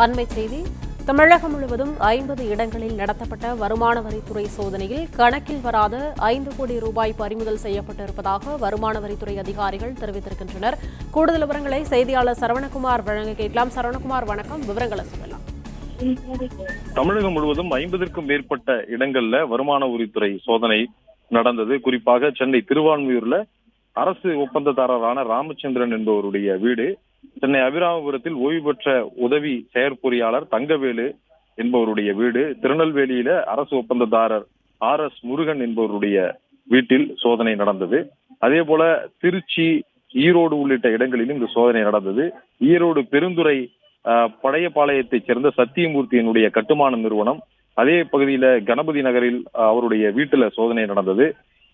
அண்மை செய்தி. தமிழகம் முழுவதும் 50 இடங்களில் நடத்தப்பட்ட வருமான வரித்துறை சோதனையில் கணக்கில் வராத 5 கோடி ரூபாய் பறிமுதல் செய்யப்பட்டிருப்பதாக வருமான வரித்துறை அதிகாரிகள் தெரிவித்திருக்கின்றனர். கூடுதல் விவரங்களை செய்தியாளர் சரவணகுமார் வழங்க கேட்கலாம். சரவணகுமார், வணக்கம். விவரங்களை சொல்லலாம். தமிழகம் முழுவதும் 50க்கும் மேற்பட்ட இடங்கள்ல வருமான வரித்துறை சோதனை நடந்தது. குறிப்பாக சென்னை திருவான்மியூர்ல அரசு ஒப்பந்ததாரரான ராமச்சந்திரன் என்பவருடைய வீடு, சென்னை அபிராமபுரத்தில் ஓய்வு பெற்ற உதவி செயற்பொறியாளர் தங்கவேலு என்பவருடைய வீடு, திருநெல்வேலியில அரசு ஒப்பந்ததாரர் RS முருகன் என்பவருடைய வீட்டில் சோதனை நடந்தது. அதே போல திருச்சி, ஈரோடு உள்ளிட்ட இடங்களிலும் இந்த சோதனை நடந்தது. ஈரோடு பெருந்துறை பழையபாளையத்தைச் சேர்ந்த சத்தியமூர்த்தியினுடைய கட்டுமான நிறுவனம், அதே பகுதியில கணபதி நகரில் அவருடைய வீட்டுல சோதனை நடந்தது.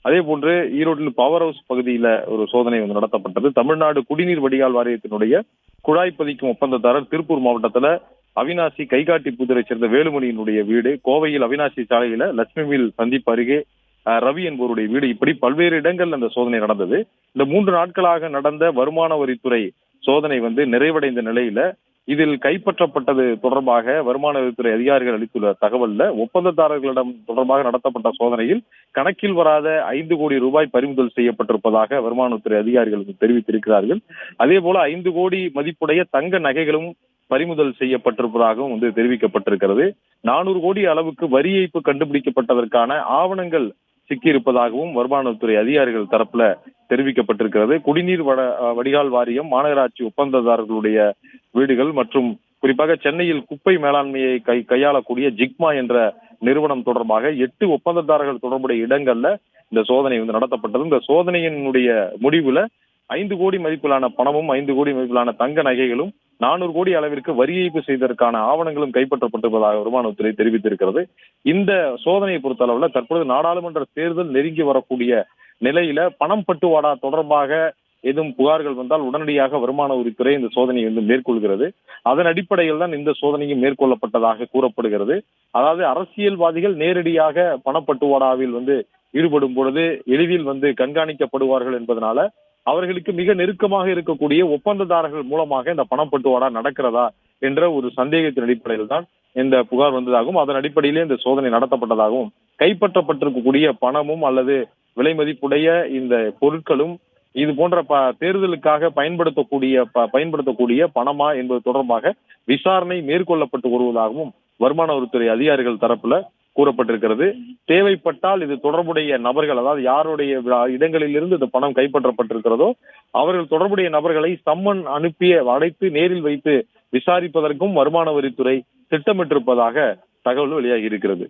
அதே போன்று ஈரோட்டில் பவர் ஹவுஸ் பகுதியில ஒரு சோதனை நடத்தப்பட்டது. தமிழ்நாடு குடிநீர் வடிகால் வாரியத்தினுடைய குழாய் பதிக்கும் ஒப்பந்ததாரர் திருப்பூர் மாவட்டத்துல அவினாசி கைகாட்டி புதரை சேர்ந்த வேலுமணியினுடைய வீடு, கோவையில் அவினாசி சாலையில லட்சுமி மில் சந்திப்பு அருகே ரவி என்பவருடைய வீடு, இப்படி பல்வேறு இடங்கள்ல அந்த சோதனை நடந்தது. இந்த 3 நாட்களாக நடந்த வருமான வரித்துறை சோதனை நிறைவடைந்த நிலையில இதில் கைப்பற்றப்பட்டது தொடர்பாக வருமான வரித்துறை அதிகாரிகள் அளித்துள்ள தகவல்ல, ஒப்பந்ததாரர்களிடம் தொடர்பாக நடத்தப்பட்ட சோதனையில் கணக்கில் வராத 5 கோடி ரூபாய் பறிமுதல் செய்யப்பட்டிருப்பதாக வருமானத்துறை அதிகாரிகள் தெரிவித்திருக்கிறார்கள். அதே போல 5 கோடி மதிப்புடைய தங்க நகைகளும் பறிமுதல் செய்யப்பட்டிருப்பதாகவும் தெரிவிக்கப்பட்டிருக்கிறது. 400 கோடி அளவுக்கு வரி ஏய்ப்பு கண்டுபிடிக்கப்பட்டதற்கான ஆவணங்கள் சிக்கியிருப்பதாகவும் வருமானத்துறை அதிகாரிகள் தரப்புல தெரிவிக்கப்பட்டிருக்கிறது. குடிநீர் வடிகால் வாரியம், மாநகராட்சி ஒப்பந்ததாரர்களுடைய வீடுகள் மற்றும் குறிப்பாக சென்னையில் குப்பை மேலாண்மையை கையாளக்கூடிய ஜிக்மா என்ற நிறுவனம் தொடர்பாக 8 ஒப்பந்ததாரர்கள் தொடர்புடைய இடங்கள்ல இந்த சோதனை நடத்தப்பட்டது. இந்த சோதனையினுடைய முடிவுல 5 கோடி மதிப்பிலான பணமும் 5 கோடி மதிப்பிலான தங்க நகைகளும் 400 கோடி அளவிற்கு வரி ஏய்ப்பு செய்ததற்கான ஆவணங்களும் கைப்பற்றப்பட்டிருப்பதாக வருமானத்துறை தெரிவித்திருக்கிறது. இந்த சோதனையை பொறுத்தளவுல தற்போது நாடாளுமன்ற தேர்தல் நெருங்கி வரக்கூடிய நிலையில பணம் பட்டுவாடா தொடர்பாக எதுவும் புகார்கள் வந்தால் உடனடியாக வருமான வரித்துறை இந்த சோதனையை மேற்கொள்கிறது. அதன் அடிப்படையில் தான் இந்த சோதனையும் மேற்கொள்ளப்பட்டதாக கூறப்படுகிறது. அதாவது அரசியல்வாதிகள் நேரடியாக பணப்பட்டுவாடாவில் ஈடுபடும் பொழுது எளிதில் கண்காணிக்கப்படுவார்கள் என்பதனால அவர்களுக்கு மிக நெருக்கமாக இருக்கக்கூடிய ஒப்பந்ததாரர்கள் மூலமாக இந்த பணப்பட்டுவாடா நடக்கிறதா என்ற ஒரு சந்தேகத்தின் அடிப்படையில் தான் இந்த புகார் வந்ததாகவும், அதன் அடிப்படையிலே இந்த சோதனை நடத்தப்பட்டதாகவும், கைப்பற்றப்பட்டிருக்கக்கூடிய பணமும் அல்லது விலை மதிப்புடைய இந்த பொருட்களும் இது போன்ற தேர்தலுக்காக பயன்படுத்தக்கூடிய பணமா என்பது தொடர்பாக விசாரணை மேற்கொள்ளப்பட்டு வருவதாகவும் வருமான வரித்துறை அதிகாரிகள் தரப்புல கூறப்பட்டிருக்கிறது. தேவைப்பட்டால் இது தொடர்புடைய நபர்கள், அதாவது யாருடைய இடங்களில் இருந்து இந்த பணம் கைப்பற்றப்பட்டிருக்கிறதோ அவர்கள் தொடர்புடைய நபர்களை சம்மன் அழைத்து நேரில் வைத்து விசாரிப்பதற்கும் வருமான வரித்துறை திட்டமிட்டிருப்பதாக தகவல் வெளியாகி இருக்கிறது.